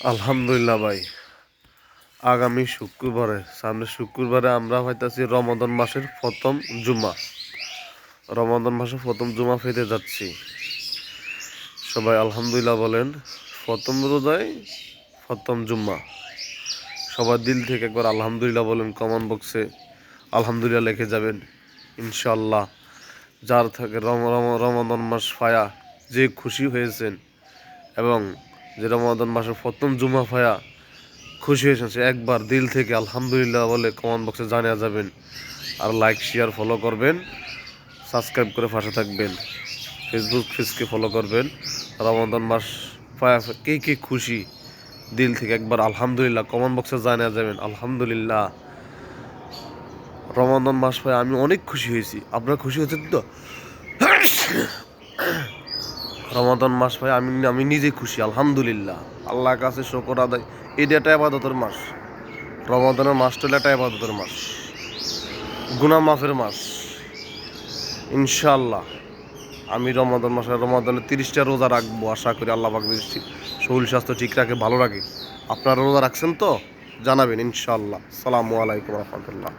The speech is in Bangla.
আলহামদুলিল্লাহ ভাই, আগামী সামনে শুক্রবারে আমরা হইতাছি রমাদান মাসের প্রথম জুমা। রমাদান মাসের প্রথম জুমা পেতে যাচ্ছি। সবাই আলহামদুলিল্লাহ বলেন। প্রথম রোজায় প্রথম জুম্মা। সবার দিল থেকে একবার আলহামদুলিল্লাহ বলেন, কমেন্ট বক্সে আলহামদুলিল্লাহ লিখে যাবেন ইনশাল্লাহ। যার থেকে রমাদান মাস পায়া যে খুশি হয়েছেন এবং যে রমাদান মাসের প্রথম জুমা পায়া খুশি হয়েছেন, সে একবার দিল থেকে আলহামদুলিল্লাহ বলে কমেন্ট বক্সে জানিয়ে যাবেন। আর লাইক শেয়ার ফলো করবেন, সাবস্ক্রাইব করে পাশে থাকবেন, ফেসবুক পেজকে ফলো করবেন। রমাদান মাস পায়া কে কে খুশি দিল থেকে একবার আলহামদুলিল্লাহ কমেন্ট বক্সে জানিয়ে যাবেন আলহামদুলিল্লাহ। রমাদান মাস পায় আমি অনেক খুশি হয়েছি, আপনারা খুশি হয়েছেন তো? রমাদান মাস পায় আমি নিজে খুশি আলহামদুলিল্লাহ। আল্লাহর কাছে শুকর আদায়। এটা একটা ইবাদতের মাস। রমাদানের মাসটা হলো একটা ইবাদতের মাস, গুনাহ মাফের মাস। ইনশাআল্লাহ আমি রমাদানের 30টা রোজা রাখবো। আশা করি আল্লাহ পাক যদি শরীর স্বাস্থ্য ঠিক রাখে, ভালো রাখে। আপনারা রোজা রাখছেন তো? জানাবেন ইনশাআল্লাহ। আসসালামু আলাইকুম রহমতুল্লাহ।